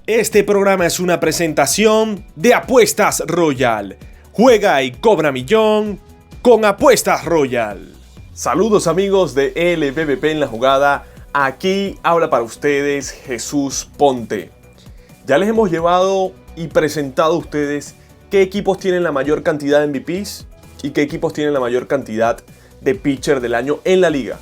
Este programa es una presentación de Apuestas Royal. Juega y cobra millón con Apuestas Royal. Saludos amigos de LVP en la jugada. Aquí habla para ustedes Jesús Ponte. Ya les hemos llevado y presentado a ustedes qué equipos tienen la mayor cantidad de MVPs y qué equipos tienen la mayor cantidad de pitcher del año en la liga.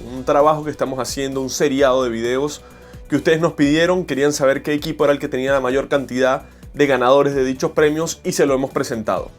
Un trabajo que estamos haciendo, un seriado de videos que ustedes nos pidieron, querían saber qué equipo era el que tenía la mayor cantidad de ganadores de dichos premios y se lo hemos presentado.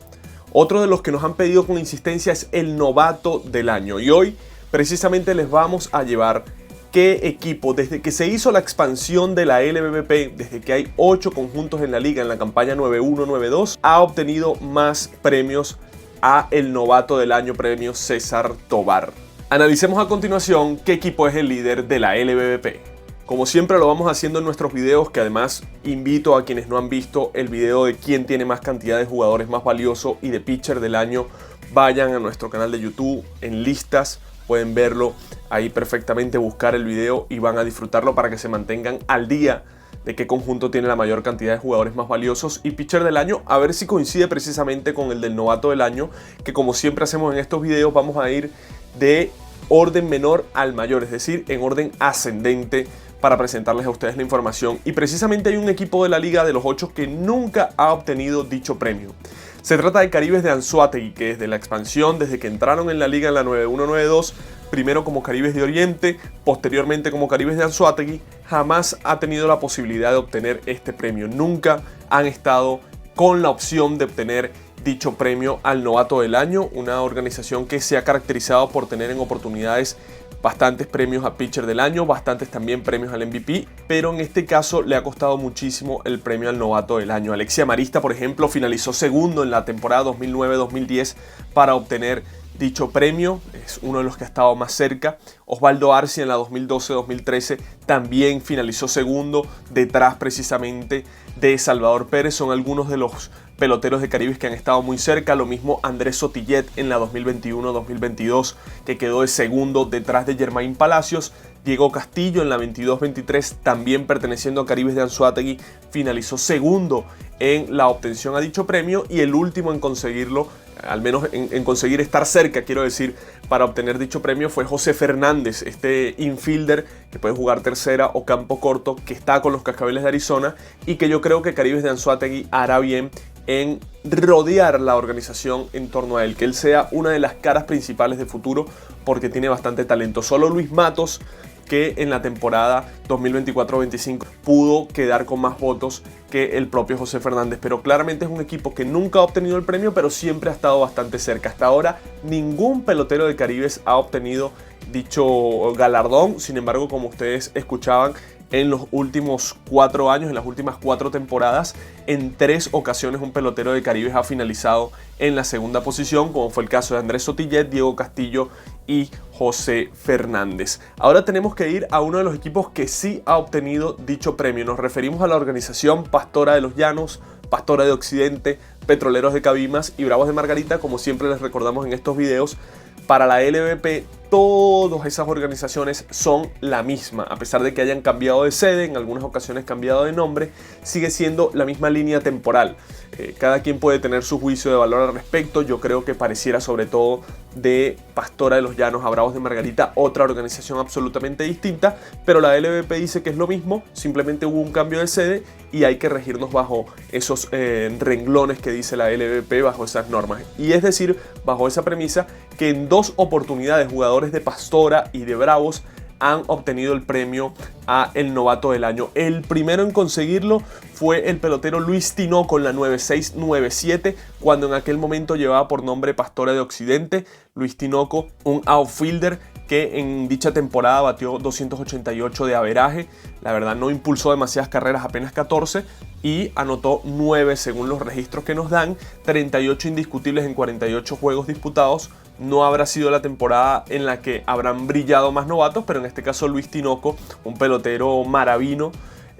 Otro de los que nos han pedido con insistencia es el novato del año y hoy precisamente les vamos a llevar qué equipo, desde que se hizo la expansión de la LVP, desde que hay 8 conjuntos en la liga en la campaña 9-1-9-2, ha obtenido más premios a el novato del año, premio César Tovar. Analicemos a continuación qué equipo es el líder de la LVP. Como siempre lo vamos haciendo en nuestros videos, que además invito a quienes no han visto el video de quién tiene más cantidad de jugadores más valioso y de pitcher del año, vayan a nuestro canal de YouTube en listas, pueden verlo ahí perfectamente, buscar el video y van a disfrutarlo para que se mantengan al día de qué conjunto tiene la mayor cantidad de jugadores más valiosos y pitcher del año, a ver si coincide precisamente con el del novato del año, que como siempre hacemos en estos videos vamos a ir de orden menor al mayor, es decir, en orden ascendente, para presentarles a ustedes la información. Y precisamente hay un equipo de la liga de los 8 que nunca ha obtenido dicho premio. Se trata de Caribes de Anzoátegui, que desde la expansión, desde que entraron en la liga en la 9-1-9-2, primero como Caribes de Oriente, posteriormente como Caribes de Anzoátegui, jamás ha tenido la posibilidad de obtener este premio. Nunca han estado con la opción de obtener dicho premio al novato del año, una organización que se ha caracterizado por tener en oportunidades bastantes premios a pitcher del año, bastantes también premios al MVP, pero en este caso le ha costado muchísimo el premio al novato del año. Alexia Marista, por ejemplo, finalizó segundo en la temporada 2009-2010 para obtener dicho premio, es uno de los que ha estado más cerca. Osvaldo Arcia en la 2012-2013 también finalizó segundo, detrás precisamente de Salvador Pérez. Son algunos de los peloteros de Caribes que han estado muy cerca. Lo mismo Andrés Sotillet en la 2021-2022, que quedó de segundo detrás de Germain Palacios. Diego Castillo en la 22-23, también perteneciendo a Caribes de Anzoátegui, finalizó segundo en la obtención a dicho premio, y el último en conseguirlo, al menos en conseguir estar cerca, quiero decir, para obtener dicho premio, fue José Fernández, este infielder que puede jugar tercera o campo corto, que está con los Cascabeles de Arizona y que yo creo que Caribes de Anzoátegui hará bien en rodear la organización en torno a él, que él sea una de las caras principales de futuro, porque tiene bastante talento. Solo Luis Matos, que en la temporada 2024-25 pudo quedar con más votos que el propio José Fernández, pero claramente es un equipo que nunca ha obtenido el premio, pero siempre ha estado bastante cerca. Hasta ahora ningún pelotero de Caribes ha obtenido dicho galardón. Sin embargo, como ustedes escuchaban, en los últimos 4 años, en las últimas 4 temporadas, en 3 ocasiones un pelotero de Caribes ha finalizado en la segunda posición, como fue el caso de Andrés Sotillet, Diego Castillo y José Fernández. Ahora tenemos que ir a uno de los equipos que sí ha obtenido dicho premio. Nos referimos a la organización Pastora de los Llanos, Pastora de Occidente, Petroleros de Cabimas y Bravos de Margarita. Como siempre les recordamos en estos videos, para la LVP todas esas organizaciones son la misma, a pesar de que hayan cambiado de sede, en algunas ocasiones cambiado de nombre, sigue siendo la misma línea temporal. Cada quien puede tener su juicio de valor al respecto. Yo creo que pareciera, sobre todo de Pastora de los Llanos a Bravos de Margarita, otra organización absolutamente distinta, pero la LVP dice que es lo mismo, simplemente hubo un cambio de sede y hay que regirnos bajo esos renglones que dice la LVP, bajo esas normas. Y es decir, bajo esa premisa, que en 2 oportunidades jugadores de Pastora y de Bravos han obtenido el premio a el novato del año. El primero en conseguirlo fue el pelotero Luis Tinoco en la 96-97, cuando en aquel momento llevaba por nombre Pastora de Occidente. Luis Tinoco, un outfielder que en dicha temporada batió 288 de averaje. La verdad no impulsó demasiadas carreras, apenas 14, y anotó 9 según los registros que nos dan, 38 indiscutibles en 48 juegos disputados. No habrá sido la temporada en la que habrán brillado más novatos, pero en este caso Luis Tinoco, un pelotero maravino,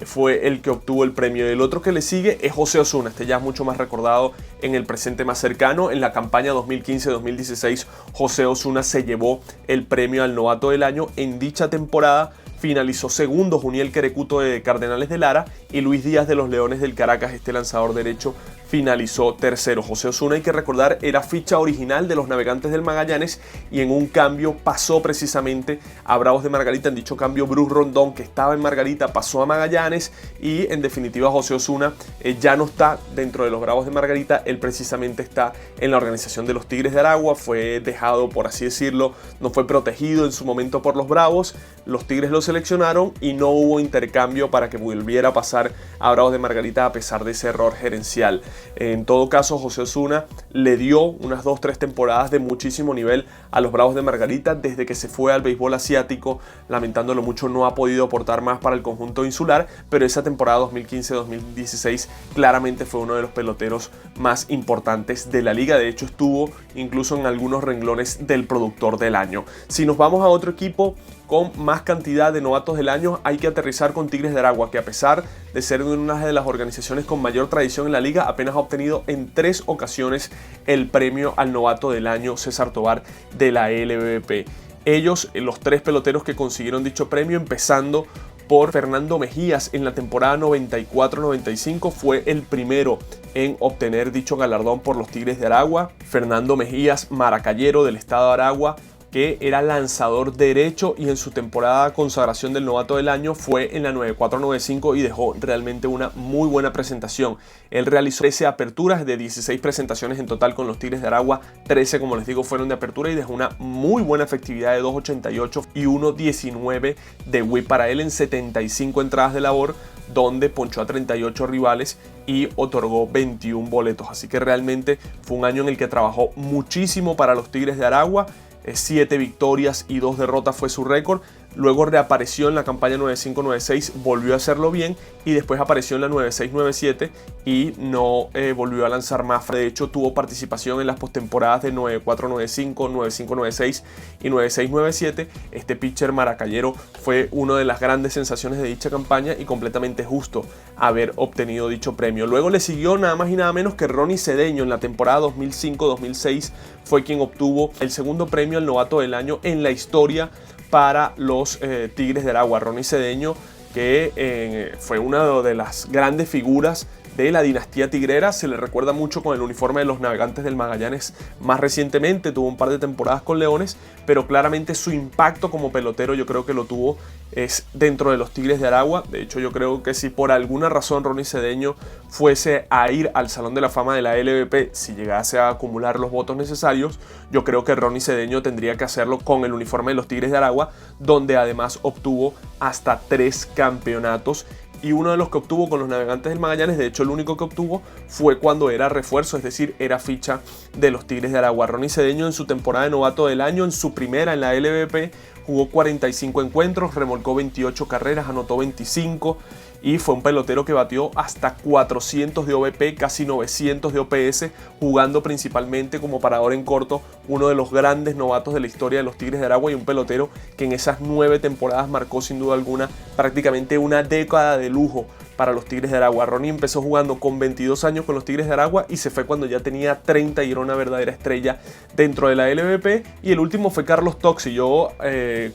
fue el que obtuvo el premio. El otro que le sigue es José Osuna, este ya es mucho más recordado en el presente más cercano. En la campaña 2015-2016, José Osuna se llevó el premio al novato del año. En dicha temporada finalizó segundo Juniel Querecuto de Cardenales de Lara y Luis Díaz de los Leones del Caracas, este lanzador derecho, finalizó tercero. José Osuna, hay que recordar, era ficha original de los Navegantes del Magallanes y en un cambio pasó precisamente a Bravos de Margarita. En dicho cambio, Bruce Rondón, que estaba en Margarita, pasó a Magallanes y en definitiva José Osuna ya no está dentro de los Bravos de Margarita. Él precisamente está en la organización de los Tigres de Aragua. Fue dejado, por así decirlo, no fue protegido en su momento por los Bravos. Los Tigres lo seleccionaron y no hubo intercambio para que volviera a pasar a Bravos de Margarita a pesar de ese error gerencial. En todo caso, José Osuna le dio unas 2-3 temporadas de muchísimo nivel a los Bravos de Margarita desde que se fue al béisbol asiático. Lamentándolo mucho, no ha podido aportar más para el conjunto insular, pero esa temporada 2015-2016 claramente fue uno de los peloteros más importantes de la liga. De hecho, estuvo incluso en algunos renglones del productor del año. Si nos vamos a otro equipo con más cantidad de novatos del año, hay que aterrizar con Tigres de Aragua, que a pesar de ser una de las organizaciones con mayor tradición en la liga, apenas ha obtenido en 3 ocasiones el premio al novato del año César Tovar de la LVP. Ellos, los 3 peloteros que consiguieron dicho premio, empezando por Fernando Mejías en la temporada 94-95, fue el primero en obtener dicho galardón por los Tigres de Aragua. Fernando Mejías, maracayero del estado de Aragua, que era lanzador derecho y en su temporada consagración del novato del año fue en la 94-95 y dejó realmente una muy buena presentación. Él realizó 13 aperturas de 16 presentaciones en total con los Tigres de Aragua. 13, como les digo, fueron de apertura y dejó una muy buena efectividad de 2.88 y 1.19 de whip para él en 75 entradas de labor, donde ponchó a 38 rivales y otorgó 21 boletos. Así que realmente fue un año en el que trabajó muchísimo para los Tigres de Aragua. 7 victorias y 2 derrotas fue su récord. Luego reapareció en la campaña 95-96, volvió a hacerlo bien y después apareció en la 96-97 y no volvió a lanzar más. De hecho, tuvo participación en las postemporadas de 94-95, 95-96 y 96-97. Este pitcher maracayero fue una de las grandes sensaciones de dicha campaña y completamente justo haber obtenido dicho premio. Luego le siguió nada más y nada menos que Ronnie Cedeño en la temporada 2005-2006. Fue quien obtuvo el segundo premio al novato del año en la historia para los Tigres de Aragua. Ronnie Cedeño, que fue una de las grandes figuras de la dinastía tigrera, se le recuerda mucho con el uniforme de los Navegantes del Magallanes más recientemente, tuvo un par de temporadas con Leones, pero claramente su impacto como pelotero yo creo que lo tuvo es dentro de los Tigres de Aragua. De hecho, yo creo que si por alguna razón Ronnie Cedeño fuese a ir al Salón de la Fama de la LVP, si llegase a acumular los votos necesarios, yo creo que Ronnie Cedeño tendría que hacerlo con el uniforme de los Tigres de Aragua, donde además obtuvo hasta 3 campeonatos. Y uno de los que obtuvo con los Navegantes del Magallanes, de hecho el único que obtuvo, fue cuando era refuerzo, es decir, era ficha de los Tigres de Aragua. Ronnie Cedeño en su temporada de novato del año, en su primera en la LVP, jugó 45 encuentros, remolcó 28 carreras, anotó 25 y fue un pelotero que batió hasta 400 de OVP, casi 900 de OPS, jugando principalmente como parador en corto, uno de los grandes novatos de la historia de los Tigres de Aragua y un pelotero que en esas 9 temporadas marcó sin duda alguna prácticamente una década de lujo para los Tigres de Aragua. Ronnie empezó jugando con 22 años con los Tigres de Aragua y se fue cuando ya tenía 30 y era una verdadera estrella dentro de la LVP. Y el último fue Carlos Toxi. Yo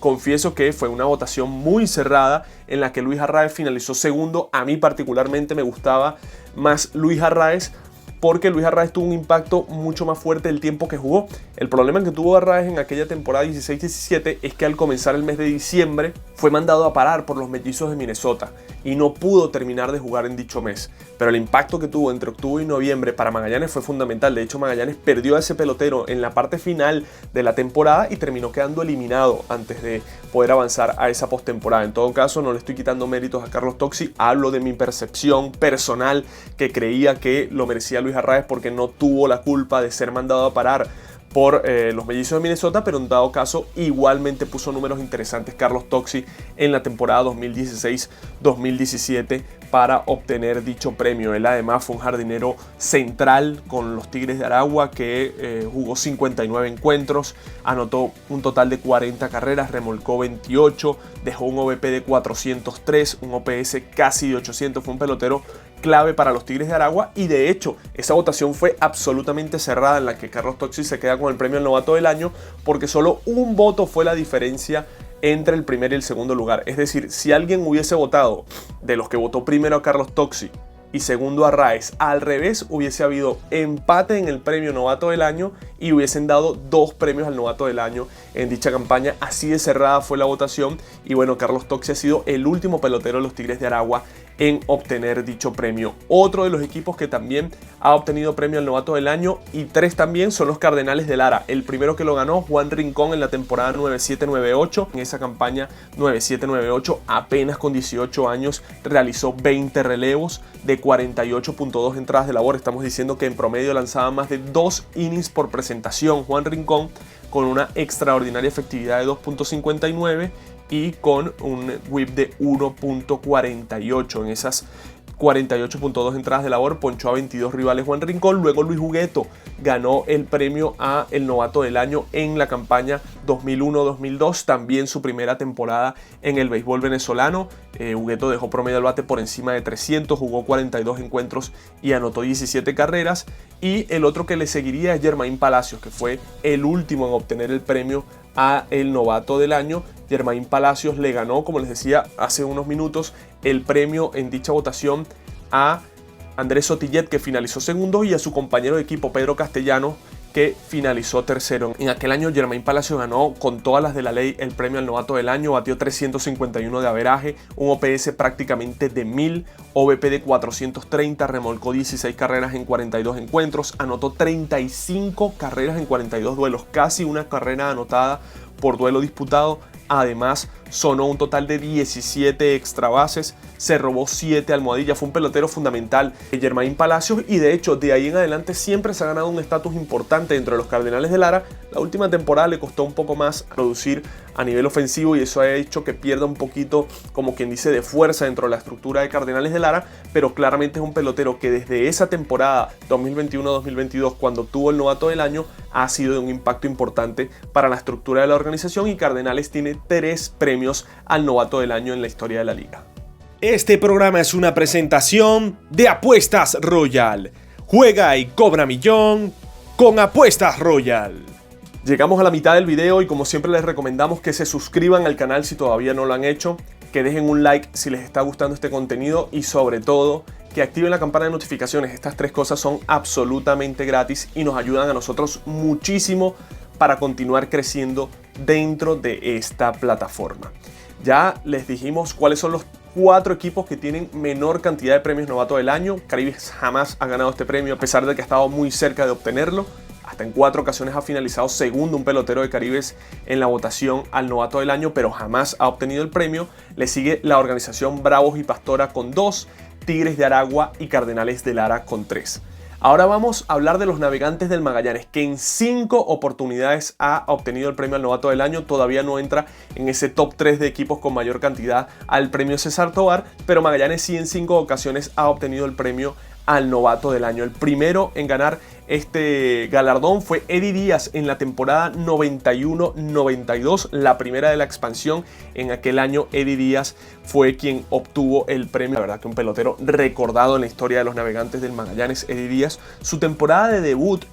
confieso que fue una votación muy cerrada en la que Luis Arraez finalizó segundo. A mí particularmente me gustaba más Luis Arraez, porque Luis Arraez tuvo un impacto mucho más fuerte el tiempo que jugó. El problema que tuvo Arraez en aquella temporada 16-17 es que al comenzar el mes de diciembre fue mandado a parar por los Mellizos de Minnesota y no pudo terminar de jugar en dicho mes. Pero el impacto que tuvo entre octubre y noviembre para Magallanes fue fundamental. De hecho, Magallanes perdió a ese pelotero en la parte final de la temporada y terminó quedando eliminado antes de poder avanzar a esa postemporada. En todo caso, no le estoy quitando méritos a Carlos Toxi. Hablo de mi percepción personal, que creía que lo merecía Luis Arraez porque no tuvo la culpa de ser mandado a parar por los Mellizos de Minnesota, pero en dado caso igualmente puso números interesantes Carlos Toxi en la temporada 2016-2017 para obtener dicho premio. Él además fue un jardinero central con los Tigres de Aragua que jugó 59 encuentros, anotó un total de 40 carreras, remolcó 28, dejó un OVP de 403, un OPS casi de 800, fue un pelotero clave para los Tigres de Aragua y de hecho esa votación fue absolutamente cerrada en la que Carlos Toxi se queda con el premio al novato del año porque solo un voto fue la diferencia entre el primer y el segundo lugar. Es decir, si alguien hubiese votado de los que votó primero a Carlos Toxi y segundo a Raes, al revés, hubiese habido empate en el premio novato del año y hubiesen dado 2 premios al novato del año en dicha campaña. Así de cerrada fue la votación y bueno, Carlos Toxi ha sido el último pelotero de los Tigres de Aragua en obtener dicho premio. Otro de los equipos que también ha obtenido premio al novato del año, y 3 también, son los Cardenales de Lara. El primero que lo ganó, Juan Rincón, en la temporada 97-98. En esa campaña 97-98, apenas con 18 años, realizó 20 relevos de 48.2 entradas de labor. Estamos diciendo que en promedio lanzaba más de 2 innings por presentación Juan Rincón, con una extraordinaria efectividad de 2.59 y con un whip de 1.48. En esas 48.2 entradas de labor ponchó a 22 rivales Juan Rincón. Luego Luis Hugueto ganó el premio a el novato del año en la campaña 2001-2002, también su primera temporada en el béisbol venezolano. Hugueto dejó promedio al bate por encima de 300, jugó 42 encuentros y anotó 17 carreras. Y el otro que le seguiría es Germain Palacios, que fue el último en obtener el premio a el novato del año. Germain Palacios le ganó, como les decía hace unos minutos, el premio en dicha votación a Andrés Sotillet, que finalizó segundo, y a su compañero de equipo Pedro Castellano, que finalizó tercero. En aquel año Germain Palacios ganó con todas las de la ley el premio al novato del año, batió 351 de averaje, un OPS prácticamente de 1000, OVP de 430, remolcó 16 carreras en 42 encuentros, anotó 35 carreras en 42 duelos, casi una carrera anotada por duelo disputado. Además, sonó un total de 17 extra bases, se robó 7 almohadillas. Fue un pelotero fundamental Germain Palacios, y de hecho de ahí en adelante siempre se ha ganado un estatus importante dentro de los Cardenales de Lara. La última temporada le costó un poco más producir a nivel ofensivo y eso ha hecho que pierda un poquito, como quien dice, de fuerza dentro de la estructura de Cardenales de Lara, pero claramente es un pelotero que desde esa temporada 2021-2022, cuando obtuvo el novato del año, ha sido de un impacto importante para la estructura de la organización, y Cardenales tiene 3 premios al novato del año en la historia de la liga. Este programa es una presentación de Apuestas Royal. Juega y cobra millón con Apuestas Royal. Llegamos a la mitad del video y como siempre les recomendamos que se suscriban al canal si todavía no lo han hecho, que dejen un like si les está gustando este contenido y sobre todo que activen la campana de notificaciones. Estas 3 cosas son absolutamente gratis y nos ayudan a nosotros muchísimo para continuar creciendo dentro de esta plataforma. Ya les dijimos cuáles son los 4 equipos que tienen menor cantidad de premios novato del año. Caribes jamás ha ganado este premio, a pesar de que ha estado muy cerca de obtenerlo. Hasta en 4 ocasiones ha finalizado segundo un pelotero de Caribes en la votación al novato del año, pero jamás ha obtenido el premio. Le sigue la organización Bravos y Pastora con 2, Tigres de Aragua y Cardenales de Lara con 3. Ahora vamos a hablar de los Navegantes del Magallanes, que en 5 oportunidades ha obtenido el premio al novato del año. Todavía no entra en ese top 3 de equipos con mayor cantidad al premio César Tovar, pero Magallanes sí en 5 ocasiones ha obtenido el premio al novato del año. El primero en ganar este galardón fue Eddie Díaz en la temporada 91-92, la primera de la expansión. En aquel año Eddie Díaz fue quien obtuvo el premio. La verdad que un pelotero recordado en la historia de los Navegantes del Magallanes, Eddie Díaz. Su temporada de debut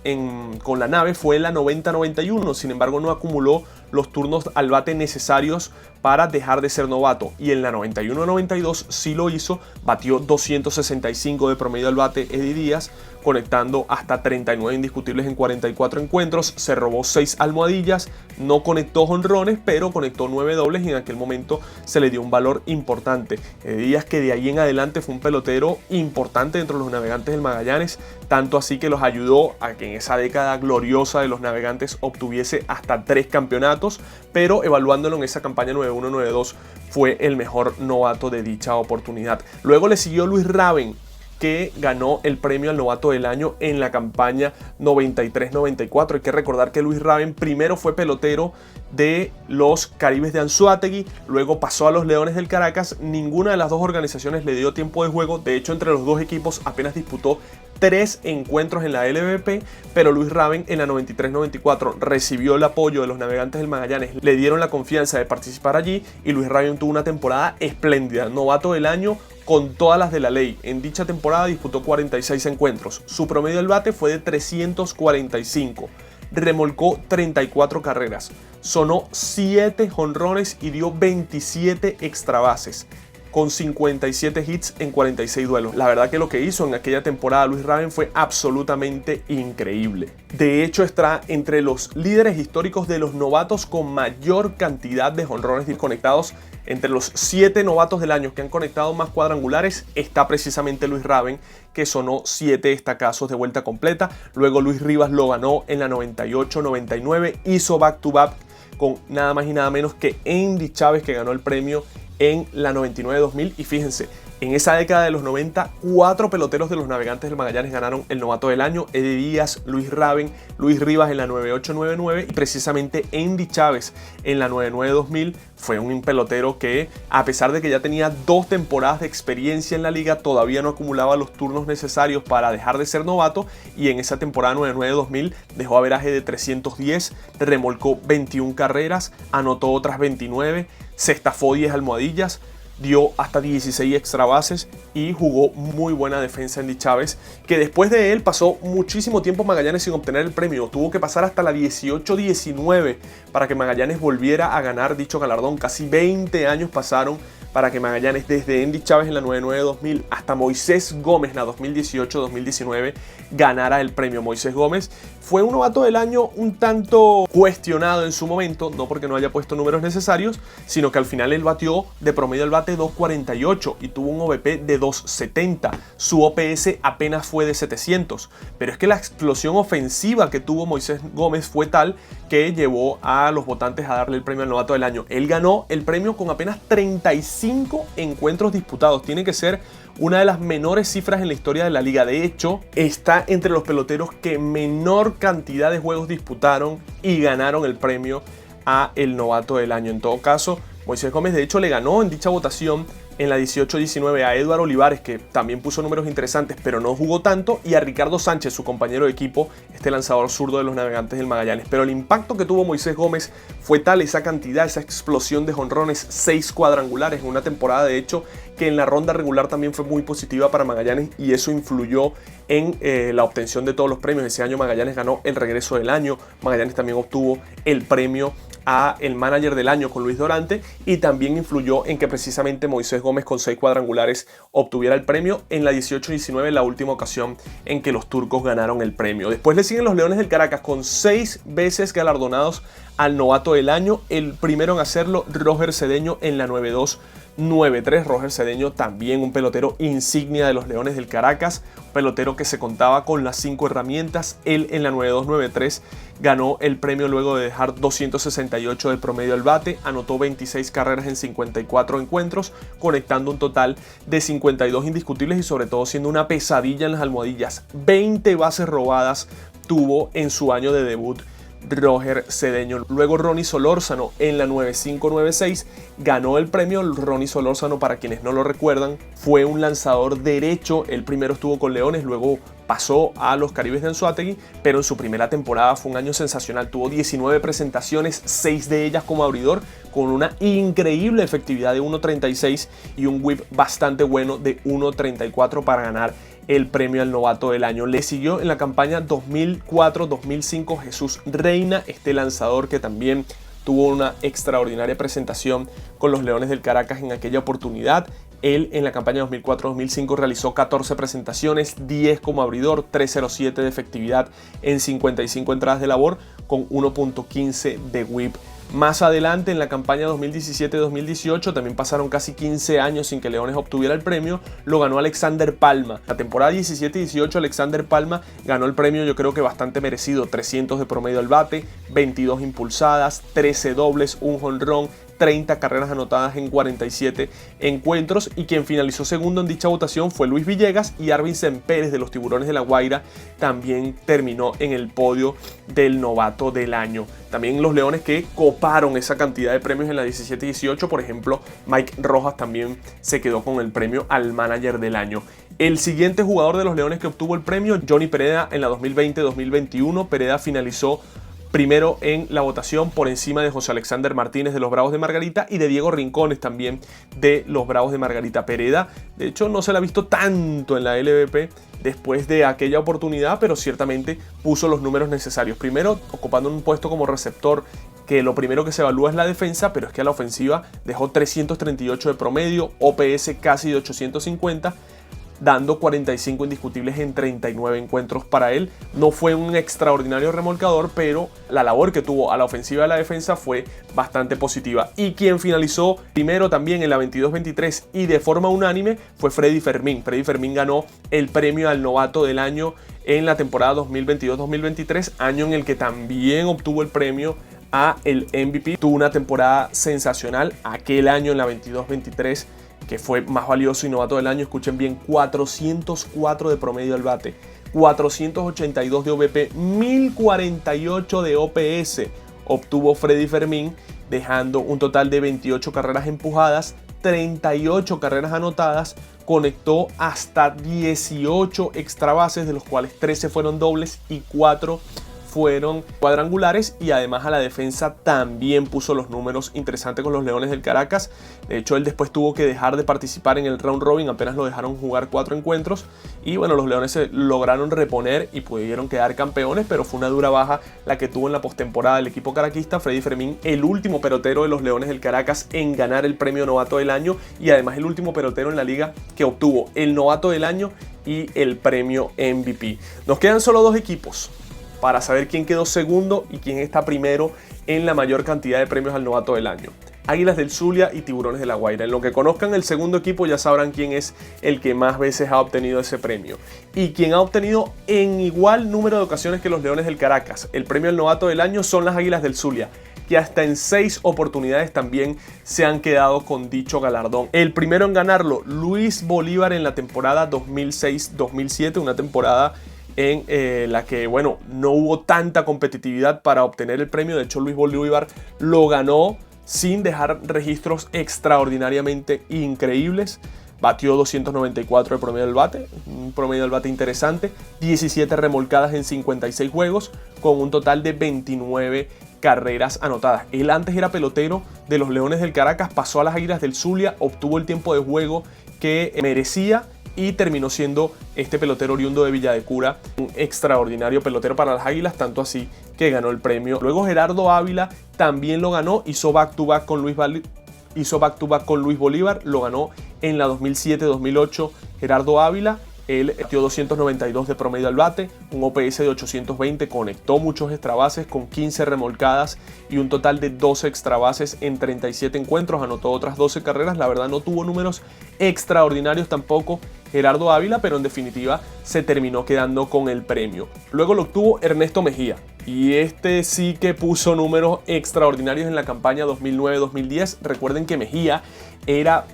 con la nave fue la 90-91, sin embargo no acumuló los turnos al bate necesarios para dejar de ser novato, y en la 91-92 sí lo hizo. Batió 265 de promedio al bate Eddie Díaz, conectando hasta 39 indiscutibles en 44 encuentros, se robó 6 almohadillas, no conectó jonrones, pero conectó 9 dobles y en aquel momento se le dio un valor importante. Díaz, que de ahí en adelante fue un pelotero importante dentro de los Navegantes del Magallanes, tanto así que los ayudó a que en esa década gloriosa de los Navegantes obtuviese hasta 3 campeonatos, pero evaluándolo en esa campaña 91-92 fue el mejor novato de dicha oportunidad. Luego le siguió Luis Raven, que ganó el premio al novato del año en la campaña 93-94. Hay que recordar que Luis Raven primero fue pelotero de los Caribes de Anzoátegui, luego pasó a los Leones del Caracas. Ninguna de las dos organizaciones le dio tiempo de juego. De hecho, entre los dos equipos apenas disputó 3 encuentros en la LVP, pero Luis Raven en la 93-94 recibió el apoyo de los Navegantes del Magallanes, le dieron la confianza de participar allí y Luis Raven tuvo una temporada espléndida, novato del año con todas las de la ley. En dicha temporada disputó 46 encuentros, su promedio del bate fue de 345. remolcó 34 carreras, sonó 7 jonrones y dio 27 extra bases, con 57 hits en 46 duelos. La verdad que lo que hizo en aquella temporada Luis Rabén fue absolutamente increíble. De hecho, está entre los líderes históricos de los novatos con mayor cantidad de jonrones conectados. Entre los 7 novatos del año que han conectado más cuadrangulares está precisamente Luis Rabén, que sonó 7 estacazos de vuelta completa. Luego Luis Rivas lo ganó en la 98-99, hizo back-to-back con nada más y nada menos que Endy Chávez, que ganó el premio en la 99-2000. Y fíjense, en esa década de los 90, 4 peloteros de los Navegantes del Magallanes ganaron el novato del año: Eddie Díaz, Luis Rabén, Luis Rivas en la 98-99 y precisamente Endy Chávez en la 99-2000. Fue un pelotero que, a pesar de que ya tenía 2 temporadas de experiencia en la liga, todavía no acumulaba los turnos necesarios para dejar de ser novato, y en esa temporada 99-2000 dejó averaje de 310, remolcó 21 carreras, anotó otras 29, se estafó 10 almohadillas, dio hasta 16 extra bases y jugó muy buena defensa Endy Chávez, que después de él pasó muchísimo tiempo Magallanes sin obtener el premio. Tuvo que pasar hasta la 18-19 para que Magallanes volviera a ganar dicho galardón. Casi 20 años pasaron para que Magallanes, desde Endy Chávez en la 99-2000 hasta Moisés Gómez en la 2018-2019, ganara el premio. Moisés Gómez fue un novato del año un tanto cuestionado en su momento, no porque no haya puesto números necesarios, sino que al final él batió de promedio al bate 2.48 y tuvo un OVP de 2.70. Su OPS apenas fue de 700, pero es que la explosión ofensiva que tuvo Moisés Gómez fue tal que llevó a los votantes a darle el premio al novato del año. Él ganó el premio con apenas 35 encuentros disputados. Tiene que ser una de las menores cifras en la historia de la liga. De hecho, está entre los peloteros que menor cantidad de juegos disputaron y ganaron el premio a el novato del año. En todo caso, Moisés Gómez de hecho le ganó en dicha votación en la 18-19 a Eduardo Olivares, que también puso números interesantes pero no jugó tanto, y a Ricardo Sánchez, su compañero de equipo, este lanzador zurdo de los Navegantes del Magallanes. Pero el impacto que tuvo Moisés Gómez fue tal, esa cantidad, esa explosión de jonrones, 6 cuadrangulares en una temporada de hecho que en la ronda regular también fue muy positiva para Magallanes, y eso influyó en la obtención de todos los premios. Ese año Magallanes ganó el regreso del año, Magallanes también obtuvo el premio a el manager del año con Luis Dorante, y también influyó en que precisamente Moisés Gómez con 6 cuadrangulares obtuviera el premio en la 18-19, la última ocasión en que los turcos ganaron el premio. Después le siguen los Leones del Caracas con 6 veces galardonados al novato del año. El primero en hacerlo, Roger Cedeño en la 92-93. Roger Cedeño, también un pelotero insignia de los Leones del Caracas, un pelotero que se contaba con las 5 herramientas. Él en la 92-93 ganó el premio luego de dejar 268 de promedio al bate, anotó 26 carreras en 54 encuentros, conectando un total de 52 indiscutibles y sobre todo siendo una pesadilla en las almohadillas. 20 bases robadas tuvo en su año de debut Roger Cedeño. Luego Ronnie Solórzano en la 95-96 ganó el premio. Ronnie Solórzano, para quienes no lo recuerdan, fue un lanzador derecho. Él primero estuvo con Leones, luego pasó a los Caribes de Anzoátegui, pero en su primera temporada fue un año sensacional. Tuvo 19 presentaciones, 6 de ellas como abridor, con una increíble efectividad de 1.36 y un whip bastante bueno de 1.34 para ganar el premio al novato del año. Le siguió en la campaña 2004-2005 Jesús Reina, este lanzador que también tuvo una extraordinaria presentación con los Leones del Caracas en aquella oportunidad. Él en la campaña 2004-2005 realizó 14 presentaciones, 10 como abridor, 3.07 de efectividad en 55 entradas de labor con 1.15 de whip. Más adelante, en la campaña 2017-2018, también pasaron casi 15 años sin que Leones obtuviera el premio, lo ganó Alexander Palma. La temporada 17-18 Alexander Palma ganó el premio, yo creo que bastante merecido: 300 de promedio al bate, 22 impulsadas, 13 dobles, un jonrón, 30 carreras anotadas en 47 encuentros, y quien finalizó segundo en dicha votación fue Luis Villegas, y Arvincen Pérez de los Tiburones de La Guaira también terminó en el podio del novato del año. También los Leones que coparon esa cantidad de premios en la 17-18, por ejemplo, Mike Rojas también se quedó con el premio al manager del año. El siguiente jugador de los Leones que obtuvo el premio, Johnny Pereda, en la 2020-2021. Pereda finalizó primero en la votación por encima de José Alexander Martínez de los Bravos de Margarita y de Diego Rincones también de los Bravos de Margarita. Pereda, de hecho, no se la ha visto tanto en la LVP después de aquella oportunidad, pero ciertamente puso los números necesarios. Primero, ocupando un puesto como receptor, que lo primero que se evalúa es la defensa, pero es que a la ofensiva dejó 338 de promedio, OPS casi de 850, dando 45 indiscutibles en 39 encuentros para él. No fue un extraordinario remolcador, pero la labor que tuvo a la ofensiva y a la defensa fue bastante positiva. Y quien finalizó primero también en la 22-23 y de forma unánime fue Freddy Fermín. Freddy Fermín ganó el premio al novato del año en la temporada 2022-2023, año en el que también obtuvo el premio a el MVP. Tuvo una temporada sensacional aquel año en la 22-23, que fue más valioso y novato del año. Escuchen bien, 404 de promedio al bate, 482 de OVP, 1048 de OPS obtuvo Freddy Fermín, dejando un total de 28 carreras empujadas, 38 carreras anotadas, conectó hasta 18 extra bases, de los cuales 13 fueron dobles y 4 fueron cuadrangulares, y además a la defensa también puso los números interesantes con los Leones del Caracas. De hecho, él después tuvo que dejar de participar en el round robin, apenas lo dejaron jugar 4 encuentros, y bueno, los Leones se lograron reponer y pudieron quedar campeones, pero fue una dura baja la que tuvo en la postemporada el equipo caraquista. Freddy Fermín, el último pelotero de los Leones del Caracas en ganar el premio novato del año, y además el último pelotero en la liga que obtuvo el novato del año y el premio MVP. Nos quedan solo 2 equipos para saber quién quedó segundo y quién está primero en la mayor cantidad de premios al novato del año. Águilas del Zulia y Tiburones de La Guaira. En lo que conozcan el segundo equipo ya sabrán quién es el que más veces ha obtenido ese premio. Y quien ha obtenido en igual número de ocasiones que los Leones del Caracas el premio al novato del año son las Águilas del Zulia, que hasta en 6 oportunidades también se han quedado con dicho galardón. El primero en ganarlo, Luis Bolívar, en la temporada 2006-2007, una temporada en la que, bueno, no hubo tanta competitividad para obtener el premio. De hecho, Luis Bolívar lo ganó sin dejar registros extraordinariamente increíbles. Batió 294 de promedio del bate, un promedio del bate interesante, 17 remolcadas en 56 juegos, con un total de 29 carreras anotadas. Él antes era pelotero de los Leones del Caracas, pasó a las Águilas del Zulia, obtuvo el tiempo de juego que merecía y terminó siendo este pelotero oriundo de Villa de Cura un extraordinario pelotero para las Águilas, tanto así que ganó el premio. Luego Gerardo Ávila también lo ganó, hizo back-to-back con Luis Bolívar, lo ganó en la 2007-2008 Gerardo Ávila. Él dio 292 de promedio al bate, un OPS de 820, conectó muchos extra bases con 15 remolcadas y un total de 12 extra bases en 37 encuentros, anotó otras 12 carreras. La verdad no tuvo números extraordinarios tampoco Gerardo Ávila, pero en definitiva se terminó quedando con el premio. Luego lo obtuvo Ernesto Mejía, y este sí que puso números extraordinarios en la campaña 2009-2010. Recuerden que Mejía era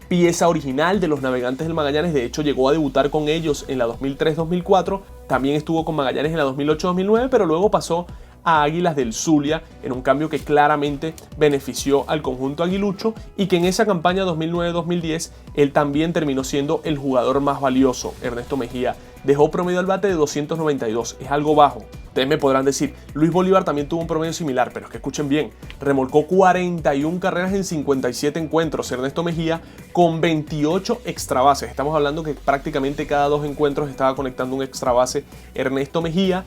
pieza original de los Navegantes del Magallanes, de hecho llegó a debutar con ellos en la 2003-2004, también estuvo con Magallanes en la 2008-2009, pero luego pasó a Águilas del Zulia en un cambio que claramente benefició al conjunto aguilucho, y que en esa campaña 2009-2010 él también terminó siendo el jugador más valioso. Ernesto Mejía dejó promedio al bate de 292, es algo bajo. Ustedes me podrán decir, Luis Bolívar también tuvo un promedio similar, pero es que escuchen bien, remolcó 41 carreras en 57 encuentros Ernesto Mejía, con 28 extra bases. Estamos hablando que prácticamente cada 2 encuentros estaba conectando un extra base Ernesto Mejía.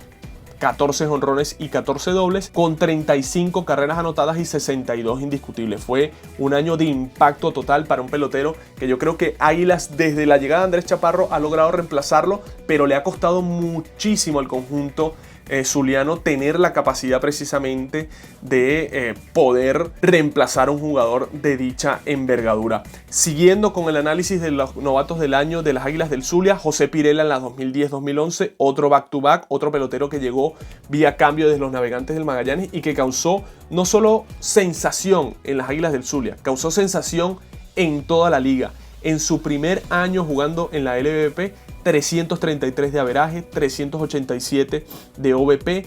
14 jonrones y 14 dobles, con 35 carreras anotadas y 62 indiscutibles. Fue un año de impacto total para un pelotero que yo creo que Águilas, desde la llegada de Andrés Chaparro, ha logrado reemplazarlo, pero le ha costado muchísimo al conjunto zuliano tener la capacidad precisamente de poder reemplazar a un jugador de dicha envergadura. Siguiendo con el análisis de los novatos del año de las Águilas del Zulia, José Pirela en la 2010-2011, otro back-to-back, otro pelotero que llegó vía cambio de los Navegantes del Magallanes y que causó no solo sensación en las Águilas del Zulia, causó sensación en toda la liga. En su primer año jugando en la LVP, 333 de averaje, 387 de OVP,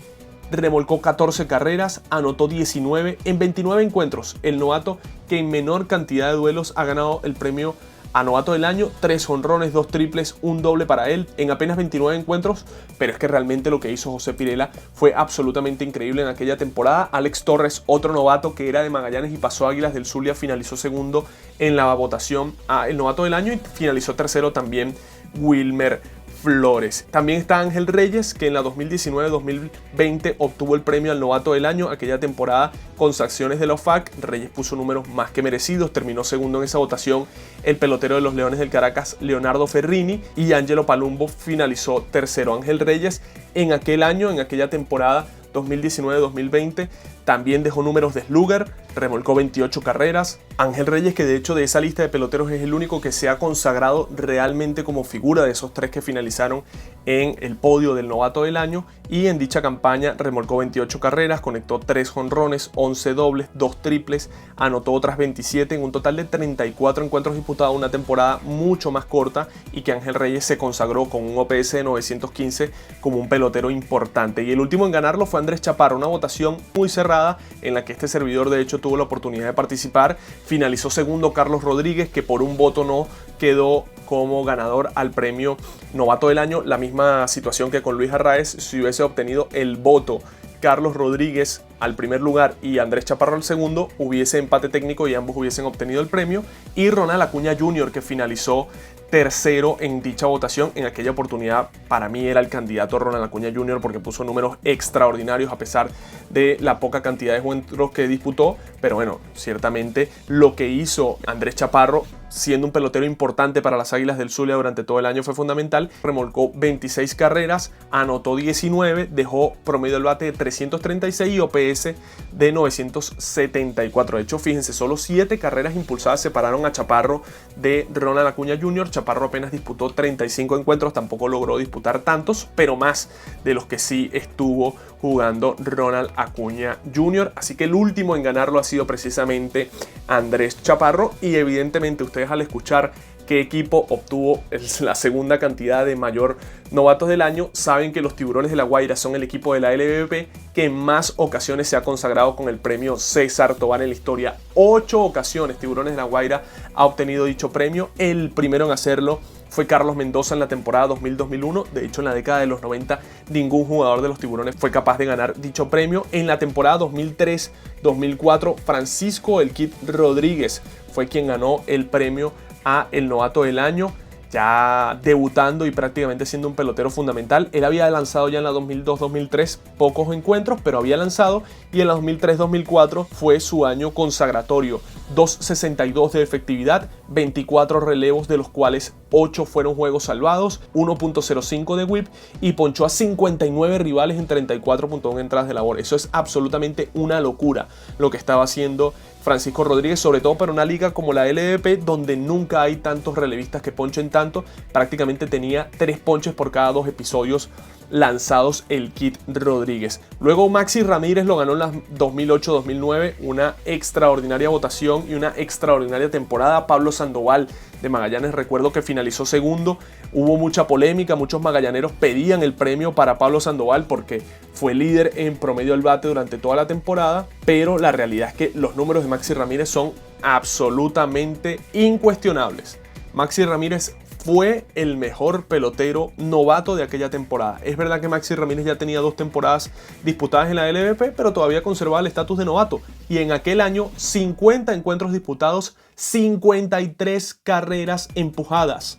remolcó 14 carreras, anotó 19 en 29 encuentros. El novato que en menor cantidad de duelos ha ganado el premio a novato del año, 3 jonrones, 2 triples, un doble para él en apenas 29 encuentros, pero es que realmente lo que hizo José Pirela fue absolutamente increíble en aquella temporada. Alex Torres, otro novato que era de Magallanes y pasó a Águilas del Zulia, finalizó segundo en la votación a el novato del año y finalizó tercero también Wilmer Flores. También está Ángel Reyes, que en la 2019-2020 obtuvo el premio al novato del año. Aquella temporada con sanciones de la OFAC, Reyes puso números más que merecidos, terminó segundo en esa votación el pelotero de los Leones del Caracas, Leonardo Ferrini, y Angelo Palumbo finalizó tercero. Ángel Reyes en aquel año, en aquella temporada 2019-2020, también dejó números de slugger, remolcó 28 carreras. Ángel Reyes, que de hecho de esa lista de peloteros es el único que se ha consagrado realmente como figura de esos 3 que finalizaron en el podio del novato del año, y en dicha campaña remolcó 28 carreras, conectó 3 jonrones, 11 dobles, 2 triples, anotó otras 27 en un total de 34 encuentros disputados, una temporada mucho más corta, y que Ángel Reyes se consagró con un OPS de 915 como un pelotero importante. Y el último en ganarlo fue Andrés Chaparro, una votación muy cerrada en la que este servidor de hecho tuvo la oportunidad de participar. Finalizó segundo Carlos Rodríguez, que por un voto no quedó como ganador al premio novato del año. La misma situación que con Luis Arraez, si hubiese obtenido el voto Carlos Rodríguez al primer lugar y Andrés Chaparro al segundo, hubiese empate técnico y ambos hubiesen obtenido el premio. Y Ronald Acuña Jr., que finalizó tercero en dicha votación. En aquella oportunidad para mí era el candidato Ronald Acuña Jr. porque puso números extraordinarios a pesar de la poca cantidad de encuentros que disputó, pero bueno, ciertamente lo que hizo Andrés Chaparro, siendo un pelotero importante para las Águilas del Zulia durante todo el año, fue fundamental. Remolcó 26 carreras, anotó 19, dejó promedio del bate de 336 y OPS de 974. De hecho, fíjense, solo 7 carreras impulsadas separaron a Chaparro de Ronald Acuña Jr. Chaparro apenas disputó 35 encuentros, tampoco logró disputar tantos, pero más de los que sí estuvo jugando Ronald Acuña Jr. Así que el último en ganarlo ha sido precisamente Andrés Chaparro, y evidentemente ustedes al escuchar qué equipo obtuvo la segunda cantidad de mayor novatos del año, saben que los Tiburones de La Guaira son el equipo de la LVP que en más ocasiones se ha consagrado con el premio César Tovar en la historia. 8 ocasiones Tiburones de La Guaira ha obtenido dicho premio. El primero en hacerlo fue Carlos Mendoza en la temporada 2000-2001. De hecho, en la década de los 90 ningún jugador de los Tiburones fue capaz de ganar dicho premio. En la temporada 2003-2004, Francisco El Kid Rodríguez fue quien ganó el premio a el novato del año, ya debutando y prácticamente siendo un pelotero fundamental. Él había lanzado ya en la 2002-2003 pocos encuentros, pero había lanzado, y en la 2003-2004 fue su año consagratorio. 2.62 de efectividad, 24 relevos, de los cuales 8 fueron juegos salvados, 1.05 de whip, y ponchó a 59 rivales en 34.1 entradas de labor. Eso es absolutamente una locura lo que estaba haciendo Francisco Rodríguez, sobre todo para una liga como la LVP, donde nunca hay tantos relevistas que ponchen tanto. Prácticamente tenía 3 ponches por cada 2 episodios lanzados el Kid Rodríguez. Luego Maxi Ramírez lo ganó en las 2008-2009, una extraordinaria votación y una extraordinaria temporada. Pablo Sandoval de Magallanes, recuerdo que finalizó segundo. Hubo mucha polémica, muchos magallaneros pedían el premio para Pablo Sandoval porque fue líder en promedio del bate durante toda la temporada, pero la realidad es que los números de Maxi Ramírez son absolutamente incuestionables. Maxi Ramírez fue el mejor pelotero novato de aquella temporada. Es verdad que Maxi Ramírez ya tenía 2 temporadas disputadas en la LVP, pero todavía conservaba el estatus de novato. Y en aquel año, 50 encuentros disputados, 53 carreras empujadas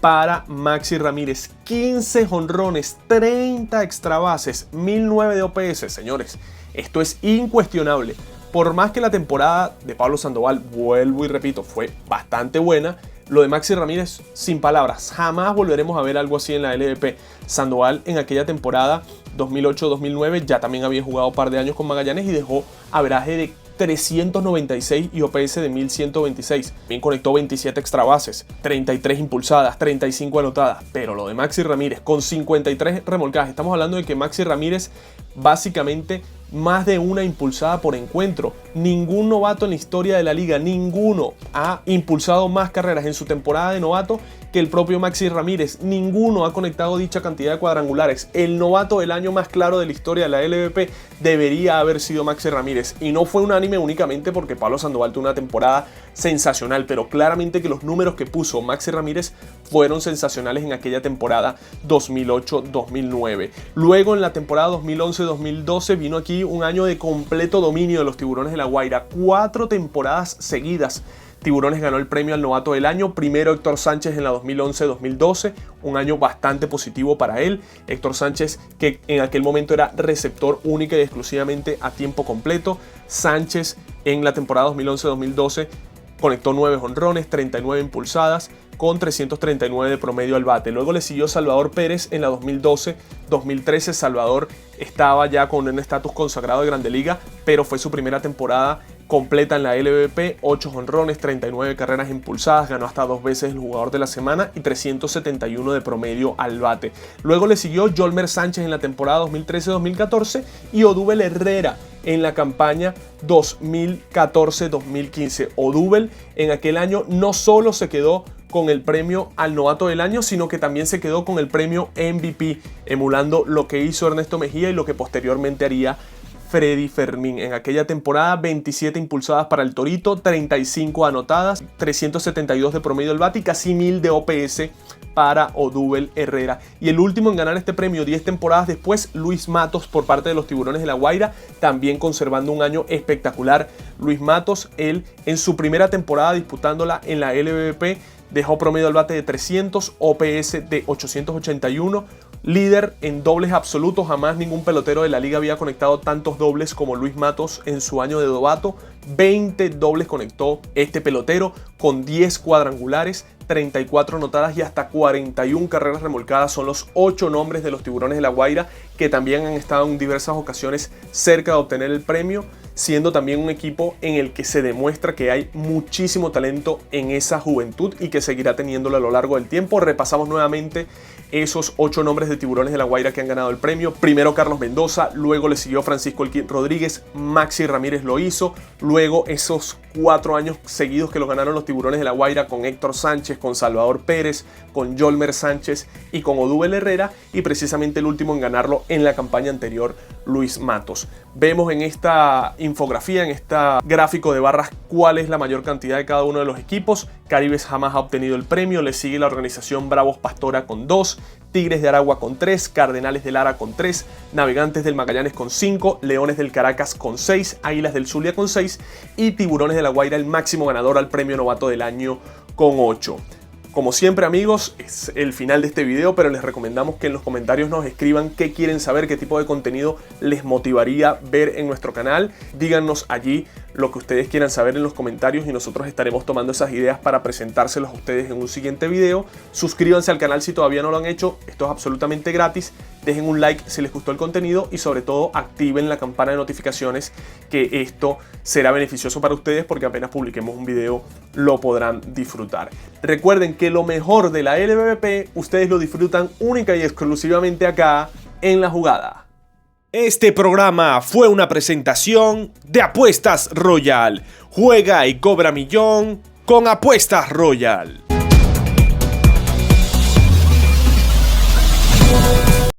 para Maxi Ramírez, 15 jonrones, 30 extra bases, 1009 de OPS. Señores, esto es incuestionable. Por más que la temporada de Pablo Sandoval, vuelvo y repito, fue bastante buena, lo de Maxi Ramírez, sin palabras. Jamás volveremos a ver algo así en la LVP. Sandoval en aquella temporada 2008-2009 ya también había jugado un par de años con Magallanes y dejó averaje de 396 y OPS de 1126. Bien, conectó 27 extra bases, 33 impulsadas, 35 anotadas. Pero lo de Maxi Ramírez con 53 remolcadas. Estamos hablando de que Maxi Ramírez básicamente más de una impulsada por encuentro. Ningún novato en la historia de la liga, ninguno ha impulsado más carreras en su temporada de novato que el propio Maxi Ramírez. Ninguno ha conectado dicha cantidad de cuadrangulares. El novato del año más claro de la historia de la LVP debería haber sido Maxi Ramírez, y no fue unánime únicamente porque Pablo Sandoval tuvo una temporada sensacional, pero claramente que los números que puso Maxi Ramírez fueron sensacionales en aquella temporada 2008-2009. Luego en la temporada 2011-2012 vino aquí un año de completo dominio de los Tiburones de La Guaira. 4 temporadas seguidas Tiburones ganó el premio al novato del año. Primero Héctor Sánchez en la 2011-2012, un año bastante positivo para él. Héctor Sánchez, que en aquel momento era receptor única y exclusivamente a tiempo completo. Sánchez en la temporada 2011-2012 conectó 9 jonrones, 39 impulsadas, con 339 de promedio al bate. Luego le siguió Salvador Pérez en la 2012-2013. Salvador estaba ya con un estatus consagrado de Grande Liga, pero fue su primera temporada completa en la LVP, 8 jonrones, 39 carreras impulsadas, ganó hasta 2 veces el jugador de la semana y 371 de promedio al bate. Luego le siguió Yolmer Sánchez en la temporada 2013-2014 y Odubel Herrera en la campaña 2014-2015. Odubel en aquel año no solo se quedó con el premio al novato del año, sino que también se quedó con el premio MVP, emulando lo que hizo Ernesto Mejía y lo que posteriormente haría Freddy Fermín. En aquella temporada 27 impulsadas para el Torito, 35 anotadas, 372 de promedio del bate y casi 1000 de OPS para Odubel Herrera. Y el último en ganar este premio 10 temporadas después, Luis Matos por parte de los Tiburones de La Guaira, también conservando un año espectacular. Luis Matos, él en su primera temporada disputándola en la LVP, dejó promedio al bate de 300, OPS de 881, líder en dobles absolutos. Jamás ningún pelotero de la liga había conectado tantos dobles como Luis Matos en su año de novato. 20 dobles conectó este pelotero con 10 cuadrangulares, 34 anotadas y hasta 41 carreras remolcadas. Son los 8 nombres de los Tiburones de La Guaira que también han estado en diversas ocasiones cerca de obtener el premio, siendo también un equipo en el que se demuestra que hay muchísimo talento en esa juventud y que seguirá teniéndolo a lo largo del tiempo. Repasamos nuevamente esos 8 nombres de Tiburones de La Guaira que han ganado el premio. Primero Carlos Mendoza, luego le siguió Francisco El Kid Rodríguez, Maxi Ramírez lo hizo, luego esos 4 años seguidos que los ganaron los Tiburones de La Guaira con Héctor Sánchez, con Salvador Pérez, con Yolmer Sánchez y con Odubel Herrera, y precisamente el último en ganarlo en la campaña anterior, Luis Matos. Vemos en esta infografía, en este gráfico de barras, cuál es la mayor cantidad de cada uno de los equipos. Caribes jamás ha obtenido el premio, le sigue la organización Bravos Pastora con 2, Tigres de Aragua con 3, Cardenales de Lara con 3, Navegantes del Magallanes con 5, Leones del Caracas con 6, Águilas del Zulia con 6 y Tiburones de La Guaira, el máximo ganador al premio novato del año, con 8. Como siempre, amigos, es el final de este video, pero les recomendamos que en los comentarios nos escriban qué quieren saber, qué tipo de contenido les motivaría ver en nuestro canal. Díganos allí lo que ustedes quieran saber en los comentarios y nosotros estaremos tomando esas ideas para presentárselos a ustedes en un siguiente video. Suscríbanse al canal si todavía no lo han hecho, esto es absolutamente gratis. Dejen un like si les gustó el contenido y sobre todo activen la campana de notificaciones, que esto será beneficioso para ustedes porque apenas publiquemos un video lo podrán disfrutar. Recuerden que lo mejor de la LVP ustedes lo disfrutan única y exclusivamente acá en La Jugada. Este programa fue una presentación de Apuestas Royal. Juega y cobra millón con Apuestas Royal.